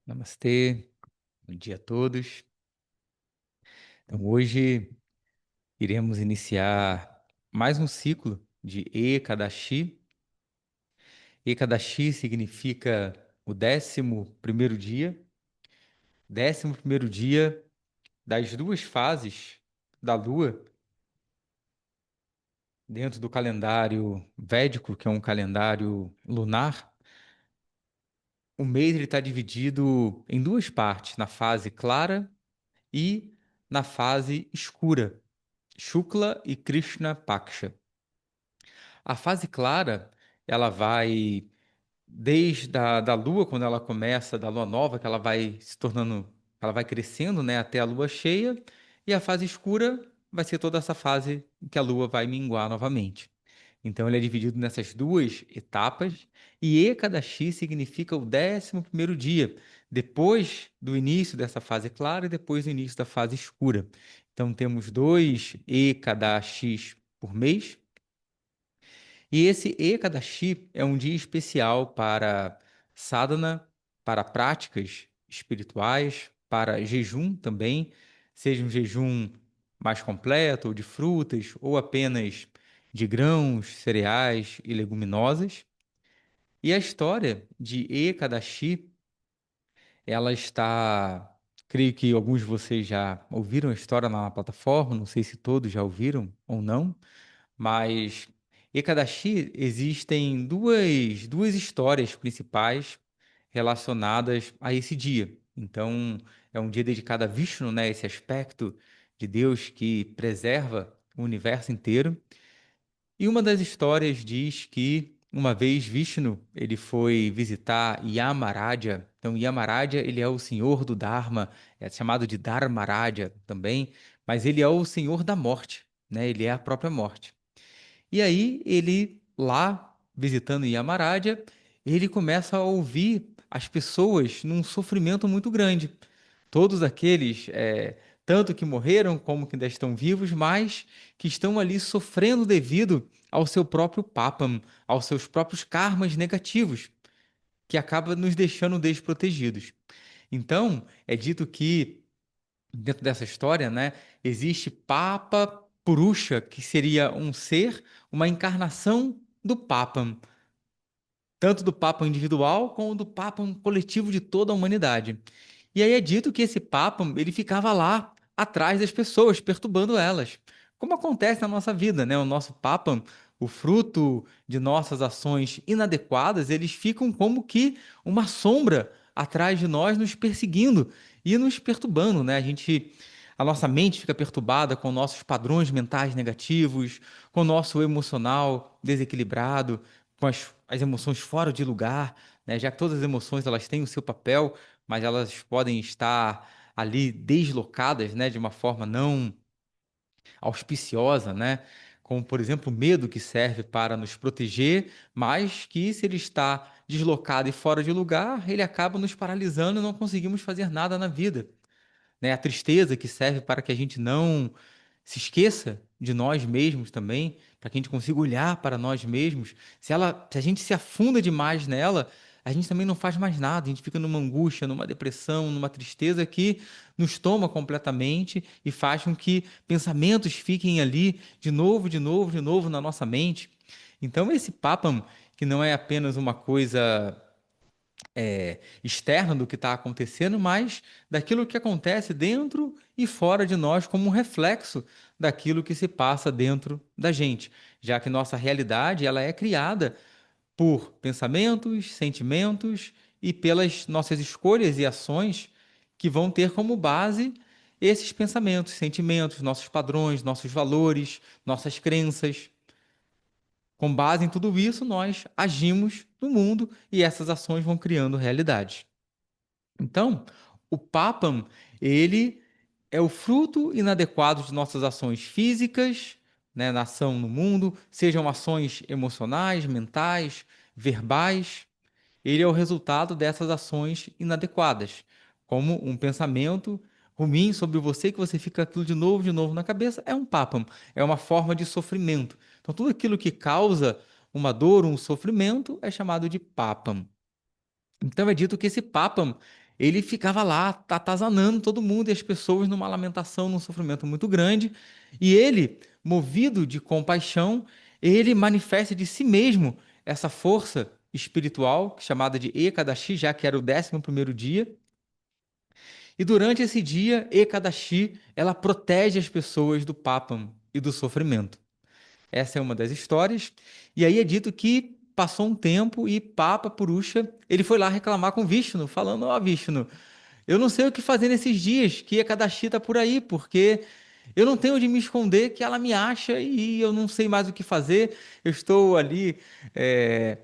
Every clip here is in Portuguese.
Namastê, bom dia a todos. Então, hoje iremos iniciar mais um ciclo de Ekadashi. Ekadashi significa o 11º dia, 11º dia das duas fases da Lua dentro do calendário védico, que é um calendário lunar. O mês está dividido em duas partes, na fase clara e na fase escura, Shukla e Krishna Paksha. A fase clara, ela vai desde da lua, quando ela começa, da lua nova, que ela vai se tornando, ela vai crescendo, né, até a lua cheia, e a fase escura vai ser toda essa fase em que a lua vai minguar novamente. Então, ele é dividido nessas duas etapas, e Ekadashi significa o 11º dia, depois do início dessa fase clara e depois do início da fase escura. Então, temos dois Ekadashis por mês. E esse Ekadashi é um dia especial para sadhana, para práticas espirituais, para jejum também, seja um jejum mais completo, ou de frutas, ou apenas de grãos, cereais e leguminosas. E a história de Ekadashi, ela está, creio que alguns de vocês já ouviram a história lá na plataforma, não sei se todos já ouviram ou não, mas Ekadashi existem duas histórias principais relacionadas a esse dia. Então, é um dia dedicado a Vishnu, né? Esse aspecto de Deus que preserva o universo inteiro. E uma das histórias diz que uma vez Vishnu, ele foi visitar Yamaraja. Então, Yamaraja, ele é o senhor do Dharma, é chamado de Dharmaraja também, mas ele é o senhor da morte, né? Ele é a própria morte. E aí ele lá visitando Yamaraja, ele começa a ouvir as pessoas num sofrimento muito grande. Todos aqueles, tanto que morreram como que ainda estão vivos, mas que estão ali sofrendo devido ao seu próprio papam, aos seus próprios karmas negativos, que acaba nos deixando desprotegidos. Então, é dito que dentro dessa história, né, existe Papa Purusha, que seria um ser, uma encarnação do Papa, tanto do Papa individual como do Papa coletivo de toda a humanidade. E aí é dito que esse Papa, ele ficava lá atrás das pessoas, perturbando elas. Como acontece na nossa vida, né? O nosso Papa, o fruto de nossas ações inadequadas, eles ficam como que uma sombra atrás de nós, nos perseguindo e nos perturbando, né? A nossa mente fica perturbada com nossos padrões mentais negativos, com o nosso emocional desequilibrado, com as emoções fora de lugar, né? Já que todas as emoções elas têm o seu papel, mas elas podem estar ali deslocadas, né, de uma forma não auspiciosa, né? Como, por exemplo, o medo que serve para nos proteger, mas que se ele está deslocado e fora de lugar, ele acaba nos paralisando e não conseguimos fazer nada na vida, né? A tristeza que serve para que a gente não se esqueça de nós mesmos também, para que a gente consiga olhar para nós mesmos. Se a gente se afunda demais nela, a gente também não faz mais nada, a gente fica numa angústia, numa depressão, numa tristeza que nos toma completamente e faz com que pensamentos fiquem ali de novo, de novo, de novo na nossa mente. Então, esse papam, que não é apenas uma coisa externa do que está acontecendo, mas daquilo que acontece dentro e fora de nós, como um reflexo daquilo que se passa dentro da gente, já que nossa realidade ela é criada por pensamentos, sentimentos e pelas nossas escolhas e ações que vão ter como base esses pensamentos, sentimentos, nossos padrões, nossos valores, nossas crenças. Com base em tudo isso, nós agimos no mundo e essas ações vão criando realidade. Então, o papam, ele é o fruto inadequado de nossas ações físicas, né, na ação no mundo, sejam ações emocionais, mentais, verbais. Ele é o resultado dessas ações inadequadas, como um pensamento ruim sobre você, que você fica aquilo de novo na cabeça, é um papam, é uma forma de sofrimento. Então, tudo aquilo que causa uma dor, um sofrimento, é chamado de papam. Então é dito que esse papam ele ficava lá atazanando todo mundo e as pessoas numa lamentação, num sofrimento muito grande. E ele, movido de compaixão, ele manifesta de si mesmo essa força espiritual, chamada de Ekadashi, já que era o 11º dia. E durante esse dia, Ekadashi, ela protege as pessoas do Papam e do sofrimento. Essa é uma das histórias. E aí é dito que passou um tempo e Papa Purusha, ele foi lá reclamar com Vishnu, falando: ó, Vishnu, eu não sei o que fazer nesses dias, que a Kadashi tá por aí, porque eu não tenho onde me esconder, que ela me acha e eu não sei mais o que fazer. Eu estou ali é,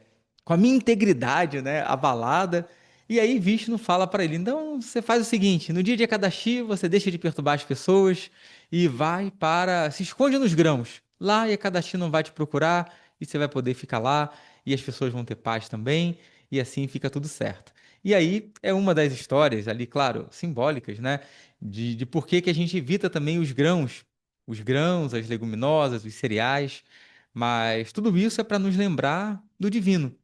com a minha integridade, né, abalada. E aí Vishnu fala para ele: então você faz o seguinte, no dia de Kadashi você deixa de perturbar as pessoas e vai para, se esconde nos grãos. Lá e a Kadashi não vai te procurar e você vai poder ficar lá e as pessoas vão ter paz também e assim fica tudo certo. E aí é uma das histórias ali, claro, simbólicas, né? De por que que a gente evita também os grãos, as leguminosas, os cereais, mas tudo isso é para nos lembrar do divino,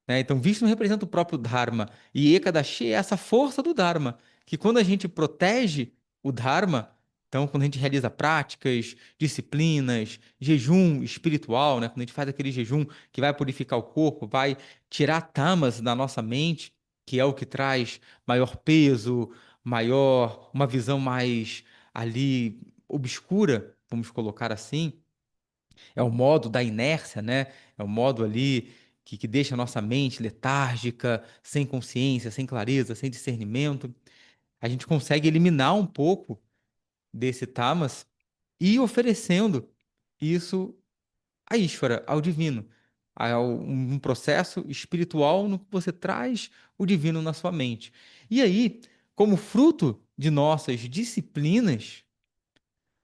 né? Então, Vishnu representa o próprio Dharma e Ekadashi é essa força do Dharma, que quando a gente protege o Dharma, então quando a gente realiza práticas, disciplinas, jejum espiritual, né? Quando a gente faz aquele jejum que vai purificar o corpo, vai tirar tamas da nossa mente, que é o que traz maior peso, maior, uma visão mais ali obscura, vamos colocar assim, é o modo da inércia, né? É o modo ali que deixa a nossa mente letárgica, sem consciência, sem clareza, sem discernimento. A gente consegue eliminar um pouco desse tamas e oferecendo isso a Ishvara, ao divino, um processo espiritual no que você traz o divino na sua mente. E aí, como fruto de nossas disciplinas,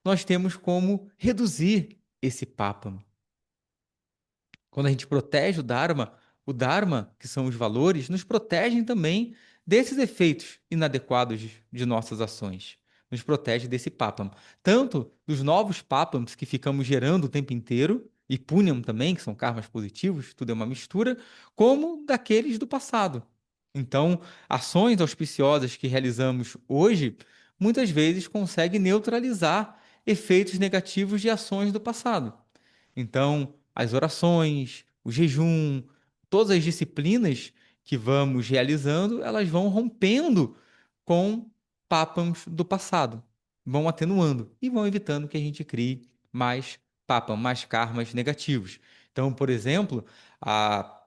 nós temos como reduzir esse pápano. Quando a gente protege o Dharma, que são os valores, nos protegem também desses efeitos inadequados de nossas ações. Nos protege desse papam. Tanto dos novos papams que ficamos gerando o tempo inteiro, e punyam também, que são karmas positivos, tudo é uma mistura, como daqueles do passado. Então, ações auspiciosas que realizamos hoje, muitas vezes conseguem neutralizar efeitos negativos de ações do passado. Então, as orações, o jejum, todas as disciplinas que vamos realizando, elas vão rompendo com papams do passado, vão atenuando e vão evitando que a gente crie mais papam, mais karmas negativos. Então, por exemplo, a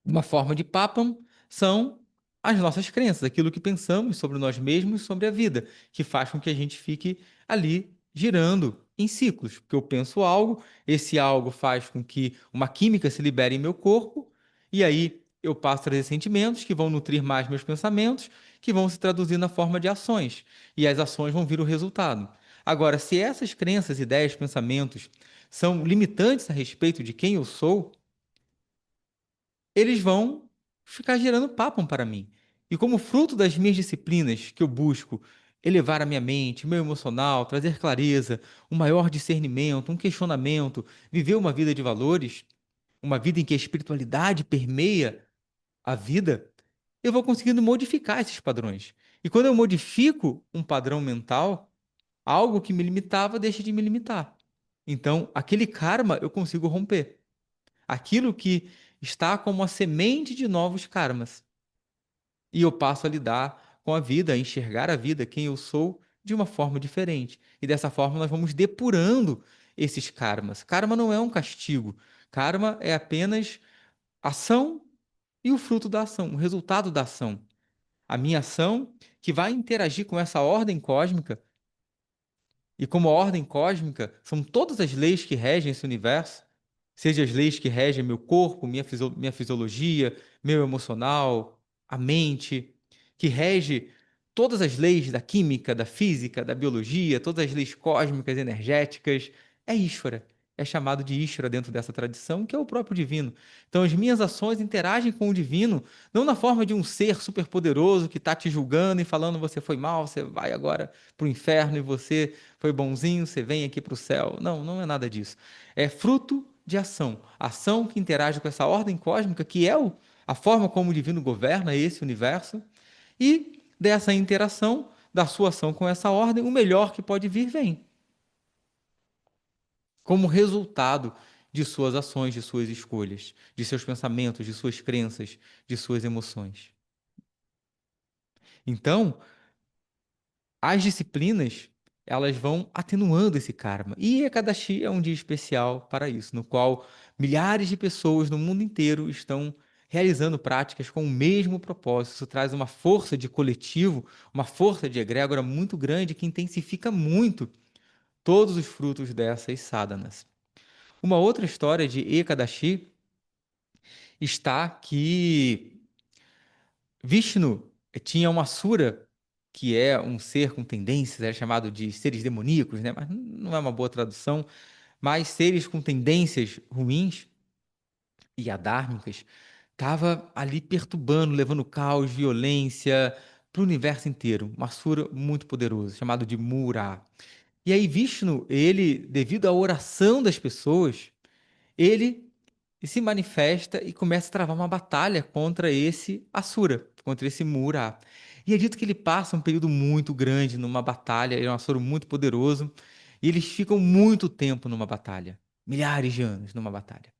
uma forma de papam são as nossas crenças, aquilo que pensamos sobre nós mesmos, sobre a vida, que faz com que a gente fique ali girando em ciclos. Porque eu penso algo, esse algo faz com que uma química se libere em meu corpo, e aí eu passo a trazer sentimentos que vão nutrir mais meus pensamentos, que vão se traduzir na forma de ações, e as ações vão vir o resultado. Agora, se essas crenças, ideias, pensamentos são limitantes a respeito de quem eu sou, eles vão ficar gerando papo para mim. E como fruto das minhas disciplinas que eu busco elevar a minha mente, meu emocional, trazer clareza, um maior discernimento, um questionamento, viver uma vida de valores, uma vida em que a espiritualidade permeia a vida, eu vou conseguindo modificar esses padrões. E quando eu modifico um padrão mental, algo que me limitava deixa de me limitar. Então, aquele karma eu consigo romper. Aquilo que está como a semente de novos karmas. E eu passo a lidar com a vida, a enxergar a vida, quem eu sou, de uma forma diferente. E dessa forma nós vamos depurando esses karmas. Karma não é um castigo. Karma é apenas ação e o fruto da ação, o resultado da ação. A minha ação que vai interagir com essa ordem cósmica. E como a ordem cósmica, são todas as leis que regem esse universo, seja as leis que regem meu corpo, minha fisiologia, meu emocional, a mente, que rege todas as leis da química, da física, da biologia, todas as leis cósmicas, energéticas, é Ishvara. É chamado de Ishvara dentro dessa tradição, que é o próprio divino. Então, as minhas ações interagem com o divino, não na forma de um ser superpoderoso que está te julgando e falando você foi mal, você vai agora para o inferno e você foi bonzinho, você vem aqui para o céu. Não, não é nada disso. É fruto de ação. Ação que interage com essa ordem cósmica, que é a forma como o divino governa esse universo, e dessa interação, da sua ação com essa ordem, o melhor que pode vir vem, como resultado de suas ações, de suas escolhas, de seus pensamentos, de suas crenças, de suas emoções. Então, as disciplinas, elas vão atenuando esse karma. E Ekadashi é um dia especial para isso, no qual milhares de pessoas no mundo inteiro estão realizando práticas com o mesmo propósito. Isso traz uma força de coletivo, uma força de egrégora muito grande que intensifica muito todos os frutos dessas sadhanas. Uma outra história de Ekadashi está que Vishnu tinha uma asura, que é um ser com tendências, era chamado de seres demoníacos, né? Mas não é uma boa tradução, mas seres com tendências ruins e adármicas, estava ali perturbando, levando caos, violência para o universo inteiro. Um asura muito poderoso, chamado de Mura. E aí Vishnu, ele, devido à oração das pessoas, ele se manifesta e começa a travar uma batalha contra esse Asura, contra esse Mura. E é dito que ele passa um período muito grande numa batalha, ele é um Asura muito poderoso, e eles ficam muito tempo numa batalha, milhares de anos numa batalha.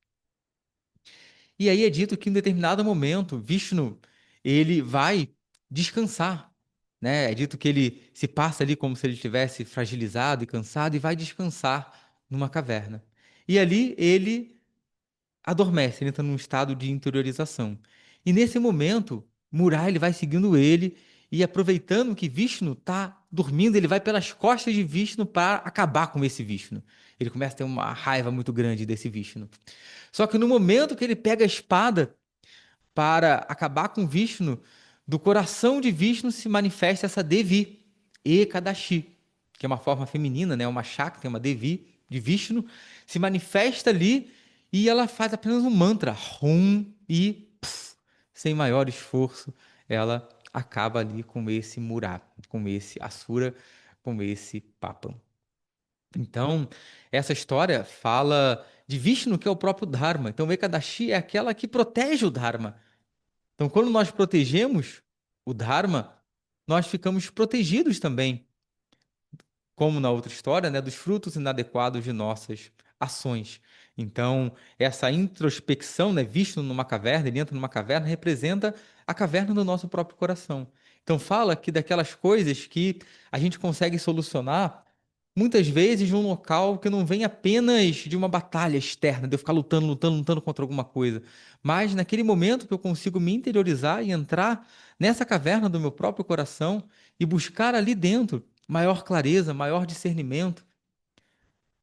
E aí é dito que em determinado momento, Vishnu, ele vai descansar, né? É dito que ele se passa ali como se ele estivesse fragilizado e cansado e vai descansar numa caverna. E ali ele adormece, ele entra num estado de interiorização. E nesse momento, Murai ele vai seguindo ele e aproveitando que Vishnu está dormindo, ele vai pelas costas de Vishnu para acabar com esse Vishnu. Ele começa a ter uma raiva muito grande desse Vishnu. Só que no momento que ele pega a espada para acabar com Vishnu, do coração de Vishnu se manifesta essa Devi, Ekadashi, que é uma forma feminina, né? Uma Shakti, uma Devi de Vishnu, se manifesta ali e ela faz apenas um mantra, Hum, e sem maior esforço, ela acaba ali com esse Murá, com esse Asura, com esse Papam. Então, essa história fala de Vishnu, que é o próprio Dharma. Então, Ekadashi é aquela que protege o Dharma. Então, quando nós protegemos o Dharma, nós ficamos protegidos também, como na outra história, né, dos frutos inadequados de nossas ações. Então, essa introspecção, né, visto numa caverna, ele entra numa caverna, representa a caverna do nosso próprio coração. Então, fala que daquelas coisas que a gente consegue solucionar, muitas vezes num local que não vem apenas de uma batalha externa, de eu ficar lutando, lutando, lutando contra alguma coisa, mas naquele momento que eu consigo me interiorizar e entrar nessa caverna do meu próprio coração e buscar ali dentro maior clareza, maior discernimento,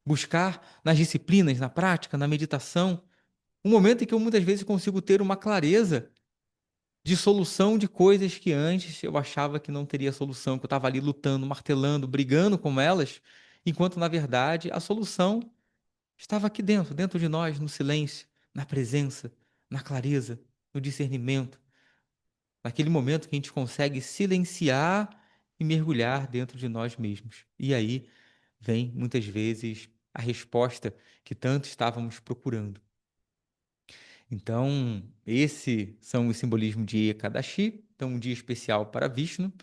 buscar nas disciplinas, na prática, na meditação, um momento em que eu muitas vezes consigo ter uma clareza de solução de coisas que antes eu achava que não teria solução, que eu estava ali lutando, martelando, brigando com elas, enquanto na verdade a solução estava aqui dentro, dentro de nós, no silêncio, na presença, na clareza, no discernimento, naquele momento que a gente consegue silenciar e mergulhar dentro de nós mesmos. E aí vem muitas vezes a resposta que tanto estávamos procurando. Então, esse são os simbolismos de Ekadashi, então um dia especial para Vishnu,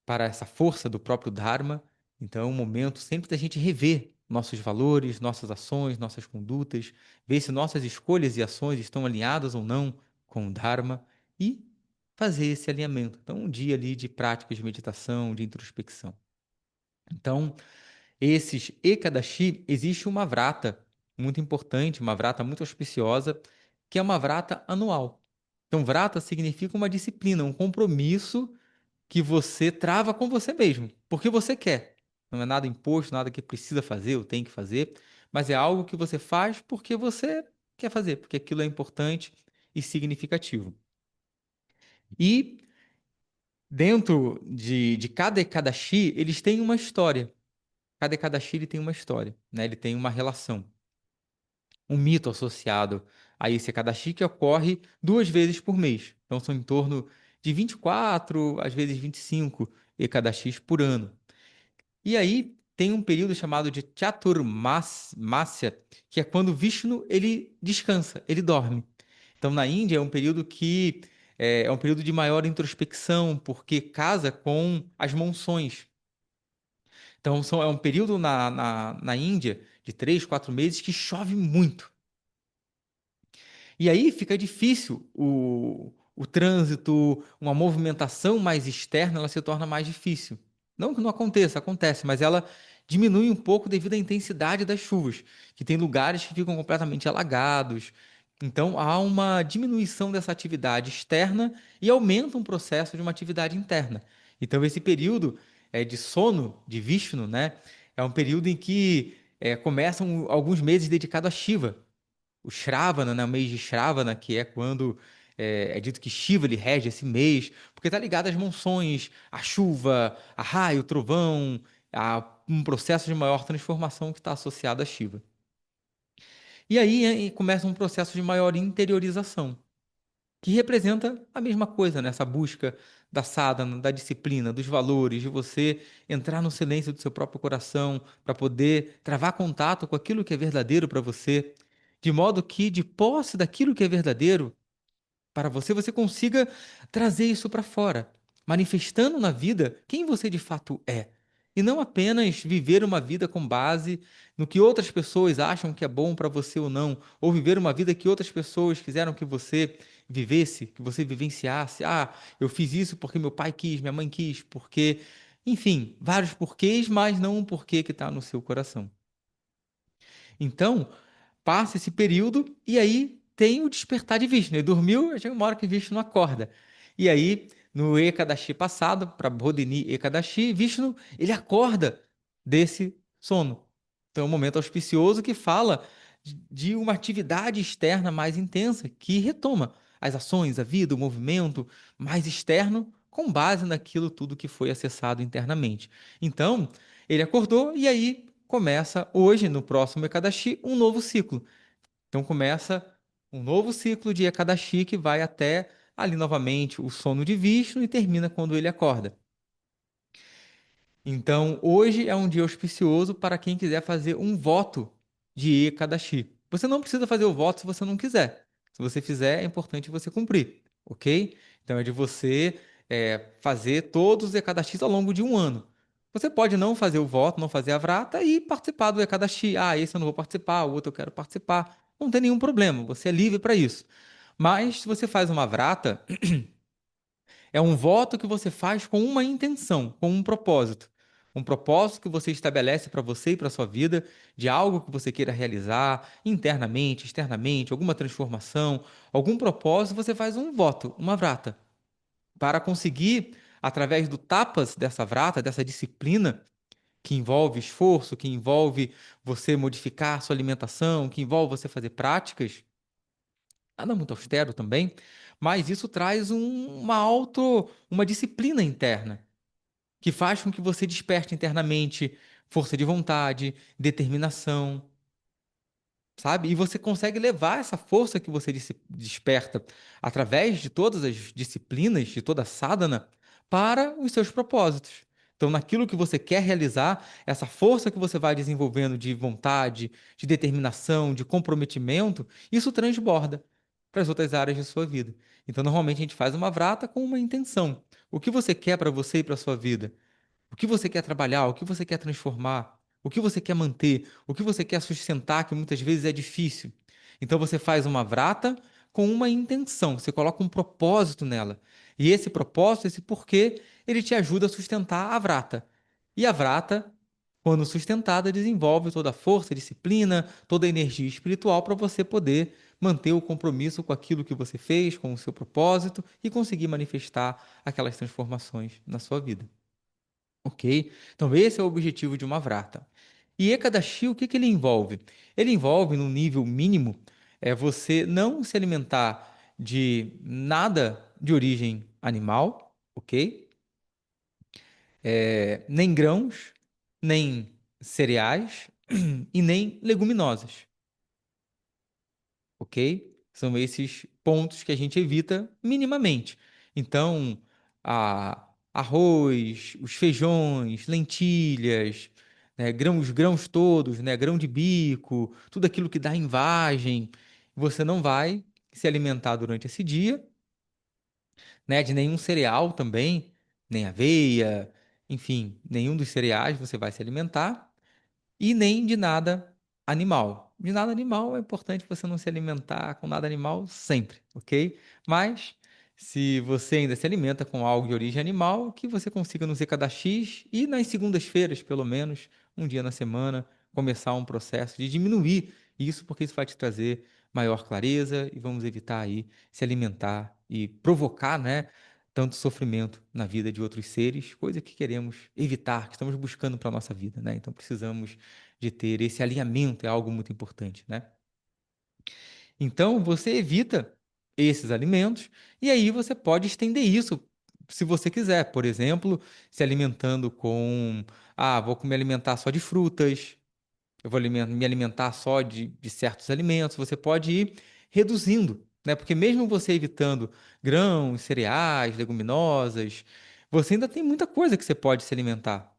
para essa força do próprio Dharma. Então, é um momento sempre da gente rever nossos valores, nossas ações, nossas condutas, ver se nossas escolhas e ações estão alinhadas ou não com o Dharma e fazer esse alinhamento. Então, um dia ali de práticas de meditação, de introspecção. Então, esses Ekadashi, existe uma vrata muito importante, uma vrata muito auspiciosa, que é uma vrata anual. Então, vrata significa uma disciplina, um compromisso que você trava com você mesmo, porque você quer. Não é nada imposto, nada que precisa fazer ou tem que fazer, mas é algo que você faz porque você quer fazer, porque aquilo é importante e significativo. E dentro de cada Ekadashi, eles têm uma história. Cada Ekadashi ele tem uma história, né? Ele tem uma relação, um mito associado a esse Ekadashi que ocorre 2 vezes por mês. Então são em torno de 24, às vezes 25 Ekadashis por ano. E aí tem um período chamado de Chaturmasya, que é quando Vishnu ele descansa, ele dorme. Então na Índia é um período que é um período de maior introspecção, porque casa com as monções. Então, é um período na Índia de 3, 4 meses que chove muito. E aí fica difícil o trânsito, uma movimentação mais externa, ela se torna mais difícil. Não que não aconteça, acontece, mas ela diminui um pouco devido à intensidade das chuvas, que tem lugares que ficam completamente alagados. Então há uma diminuição dessa atividade externa e aumenta um processo de uma atividade interna. Então esse período de sono de Vishnu, né, é um período em que começam alguns meses dedicados a Shiva, o Shravana, né, o mês de Shravana, que é quando é dito que Shiva ele rege esse mês, porque está ligado às monções, à chuva, a raio, trovão, a um processo de maior transformação que está associado a Shiva. E aí começa um processo de maior interiorização, que representa a mesma coisa, né? Essa busca da sadhana, da disciplina, dos valores, de você entrar no silêncio do seu próprio coração para poder travar contato com aquilo que é verdadeiro para você, de modo que, de posse daquilo que é verdadeiro, para você, você consiga trazer isso para fora, manifestando na vida quem você de fato é. E não apenas viver uma vida com base no que outras pessoas acham que é bom para você ou não, ou viver uma vida que outras pessoas quiseram que você vivesse, que você vivenciasse. Ah, eu fiz isso porque meu pai quis, minha mãe quis, porque. Enfim, vários porquês, mas não um porquê que está no seu coração. Então, passa esse período e aí tem o despertar de Vishnu. Ele dormiu, chega uma hora que Vishnu acorda. E aí, no Ekadashi passado, para Bodhini Ekadashi, Vishnu, ele acorda desse sono. Então, é um momento auspicioso que fala de uma atividade externa mais intensa, que retoma as ações, a vida, o movimento mais externo, com base naquilo tudo que foi acessado internamente. Então, ele acordou e aí começa hoje, no próximo Ekadashi, um novo ciclo. Então começa um novo ciclo de Ekadashi que vai até ali novamente o sono de Vishnu e termina quando ele acorda. Então hoje é um dia auspicioso para quem quiser fazer um voto de Ekadashi. Você não precisa fazer o voto se você não quiser. Se você fizer, é importante você cumprir, ok? Então é de você fazer todos os Ekadashis ao longo de um ano. Você pode não fazer o voto, não fazer a vrata e participar do Ekadashi. Ah, esse eu não vou participar, o outro eu quero participar. Não tem nenhum problema, você é livre para isso. Mas se você faz uma vrata, é um voto que você faz com uma intenção, com um propósito. Um propósito que você estabelece para você e para sua vida, de algo que você queira realizar internamente, externamente, alguma transformação, algum propósito, você faz um voto, uma vrata, para conseguir, através do tapas dessa vrata, dessa disciplina, que envolve esforço, que envolve você modificar sua alimentação, que envolve você fazer práticas, nada muito austero também, mas isso traz uma disciplina interna, que faz com que você desperte internamente força de vontade, determinação, sabe? E você consegue levar essa força que você desperta através de todas as disciplinas, de toda a sadhana, para os seus propósitos. Então, naquilo que você quer realizar, essa força que você vai desenvolvendo de vontade, de determinação, de comprometimento, isso transborda para as outras áreas de sua vida. Então, normalmente a gente faz uma vrata com uma intenção. O que você quer para você e para a sua vida? O que você quer trabalhar, o que você quer transformar, o que você quer manter, o que você quer sustentar, que muitas vezes é difícil. Então você faz uma vrata com uma intenção, você coloca um propósito nela. E esse propósito, esse porquê, ele te ajuda a sustentar a vrata. E a vrata, quando sustentada, desenvolve toda a força, disciplina, toda a energia espiritual para você poder manter o compromisso com aquilo que você fez, com o seu propósito e conseguir manifestar aquelas transformações na sua vida. Ok? Então, esse é o objetivo de uma vrata. E Ekadashi, o que que ele envolve? Ele envolve, no nível mínimo, você não se alimentar de nada de origem animal, ok? Nem grãos, nem cereais e nem leguminosas, ok? São esses pontos que a gente evita minimamente. Então, arroz, os feijões, lentilhas, né, grãos, grãos todos, né, grão de bico, tudo aquilo que dá em vagem, você não vai se alimentar durante esse dia né? De nenhum cereal também, nem aveia, enfim, nenhum dos cereais você vai se alimentar e nem de nada animal. De nada animal é importante você não se alimentar com nada animal sempre, ok? Mas se você ainda se alimenta com algo de origem animal, que você consiga no ZKX e nas segundas-feiras, pelo menos, um dia na semana, começar um processo de diminuir isso, porque isso vai te trazer maior clareza e vamos evitar aí se alimentar e provocar, né, tanto sofrimento na vida de outros seres, coisa que queremos evitar, que estamos buscando para a nossa vida, né? Então precisamos de ter esse alinhamento, é algo muito importante, né? Então você evita esses alimentos e aí você pode estender isso se você quiser, por exemplo, se alimentando com, vou me alimentar só de frutas, eu vou me alimentar só de certos alimentos, você pode ir reduzindo, né? Porque mesmo você evitando grãos, cereais, leguminosas, você ainda tem muita coisa que você pode se alimentar.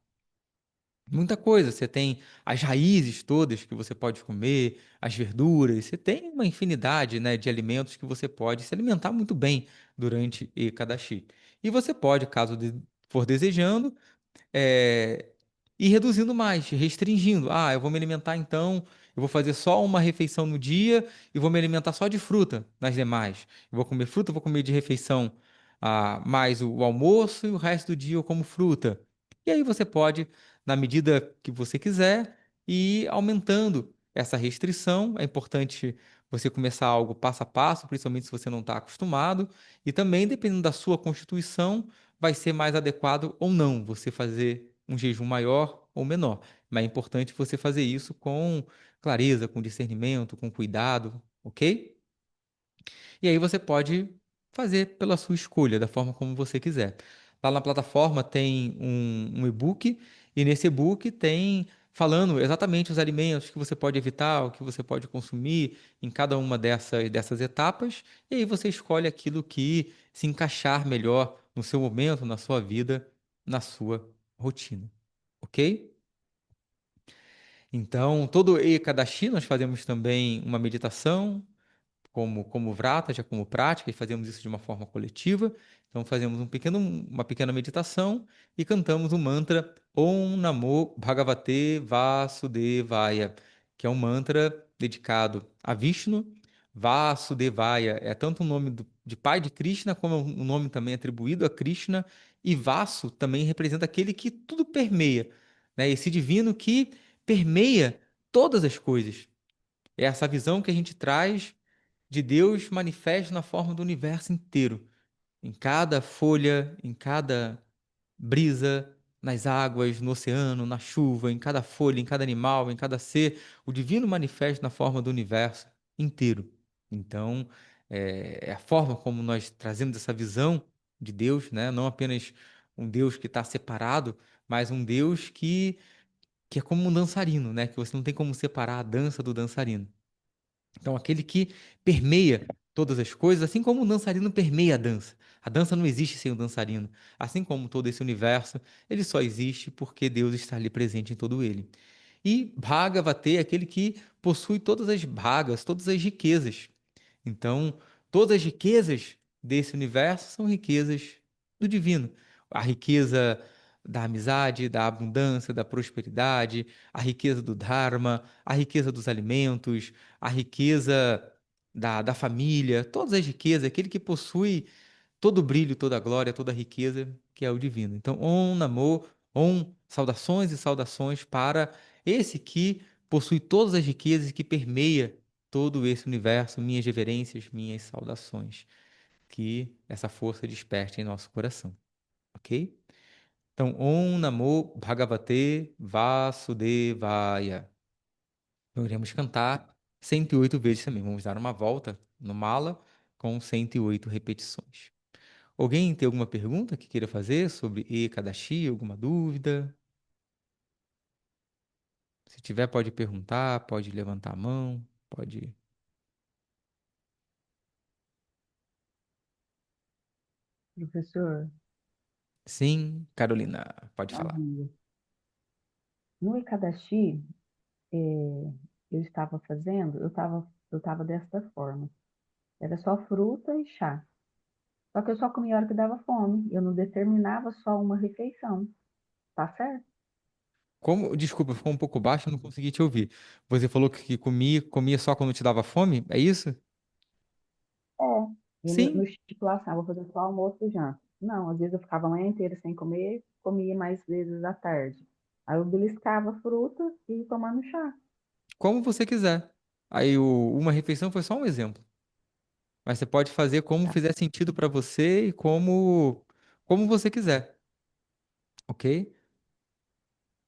Muita coisa. Você tem as raízes todas que você pode comer, as verduras, você tem uma infinidade, né, de alimentos que você pode se alimentar muito bem durante Ekadashi. E você pode, caso for desejando, é, ir reduzindo mais, restringindo. Eu vou me alimentar então, eu vou fazer só uma refeição no dia e vou me alimentar só de fruta nas demais. Eu vou comer fruta, eu vou comer de refeição mais o almoço e o resto do dia eu como fruta. E aí você pode, na medida que você quiser, ir aumentando essa restrição. É importante você começar algo passo a passo, principalmente se você não está acostumado. E também, dependendo da sua constituição, vai ser mais adequado ou não você fazer um jejum maior ou menor. Mas é importante você fazer isso com clareza, com discernimento, com cuidado, ok? E aí você pode fazer pela sua escolha, da forma como você quiser. Lá na plataforma tem um e-book, e nesse e-book tem falando exatamente os alimentos que você pode evitar, o que você pode consumir em cada uma dessas etapas, e aí você escolhe aquilo que se encaixar melhor no seu momento, na sua vida, na sua rotina. Ok? Então, todo Ekadashi nós fazemos também uma meditação, como Vrata, já como prática, e fazemos isso de uma forma coletiva. Então fazemos uma pequena meditação e cantamos o mantra Om Namo Bhagavate Vasudevaya, que é um mantra dedicado a Vishnu. Vasudevaya é tanto o nome de pai de Krishna, como um nome também atribuído a Krishna, e Vasu também representa aquele que tudo permeia, né? Esse divino que permeia todas as coisas. É essa visão que a gente traz de Deus manifesto na forma do universo inteiro, em cada folha, em cada brisa, nas águas, no oceano, na chuva, em cada folha, em cada animal, em cada ser, o divino manifesto na forma do universo inteiro. Então, é a forma como nós trazemos essa visão de Deus, né? Não apenas um Deus que está separado, mas um Deus que é como um dançarino, né? Que você não tem como separar a dança do dançarino. Então, aquele que permeia todas as coisas, assim como o dançarino permeia a dança. A dança não existe sem o dançarino. Assim como todo esse universo, ele só existe porque Deus está ali presente em todo ele. E Bhagavate é aquele que possui todas as bhagas, todas as riquezas. Então, todas as riquezas desse universo são riquezas do divino. A riqueza da amizade, da abundância, da prosperidade, a riqueza do dharma, a riqueza dos alimentos, a riqueza da família, todas as riquezas, aquele que possui todo o brilho, toda a glória, toda a riqueza, que é o divino. Então, Om Namo, Om, saudações e saudações para esse que possui todas as riquezas e que permeia todo esse universo, minhas reverências, minhas saudações. Que essa força desperte em nosso coração, ok? Então, Om Namo Bhagavate Vasudevaya. Então, iremos cantar 108 vezes também. Vamos dar uma volta no mala com 108 repetições. Alguém tem alguma pergunta que queira fazer sobre Ekadashi? Alguma dúvida? Se tiver, pode perguntar, pode levantar a mão, pode. Professor, Sim, Carolina, pode bom falar. dia. No Ikadashi, eu estava fazendo, eu estava desta forma. Era só fruta e chá. Só que eu só comia a hora que dava fome. Eu não determinava só uma refeição. Tá certo? Como, desculpa, ficou um pouco baixo, eu não consegui te ouvir. Você falou que comia só quando te dava fome? É isso? É. E no Sim. estipulação, vou fazer só almoço e janta. Não, às vezes eu ficava a manhã inteira sem comer, comia mais vezes à tarde. Aí eu beliscava fruta e ia tomando chá. Como você quiser. Aí uma refeição foi só um exemplo. Mas você pode fazer como Tá, fizer sentido para você e como você quiser, ok?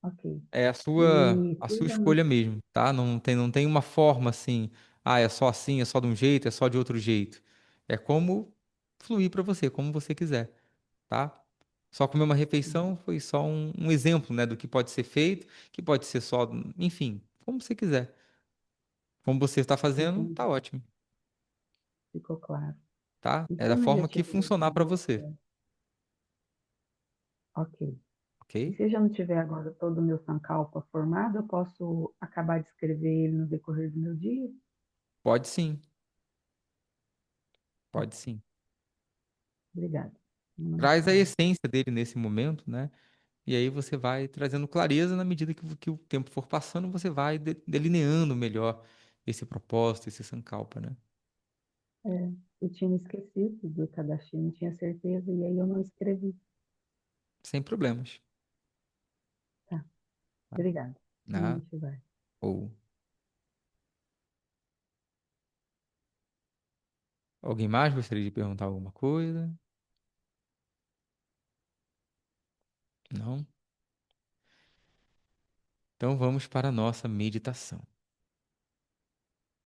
ok. É E a sua seja no, escolha mesmo, tá? Não tem uma forma assim, ah, é só assim, é só de um jeito, é só de outro jeito. É como fluir para você, como você quiser, tá? Só comer uma refeição foi só um exemplo, né, do que pode ser feito, que pode ser só, enfim, como você quiser. Como você está fazendo, tá entendi, ótimo, ficou claro. tá? E É se da eu já forma que tiver funcionar para você, ok. E ok? se eu já não tiver agora todo o meu Sankalpa formado, eu posso acabar de escrever ele no decorrer do meu dia? Pode sim, Tá, pode sim. obrigada. Traz a Namaskar. essência dele nesse momento, né? E aí você vai trazendo clareza na medida que o tempo for passando, você vai delineando melhor esse propósito, esse sankalpa, né? É, eu tinha me esquecido do Tadashi, não tinha certeza, e aí eu não escrevi. Sem problemas, Tá, tá? obrigada. Né? Realmente vai. Ou alguém mais gostaria de perguntar alguma coisa? Não? Então vamos para a nossa meditação.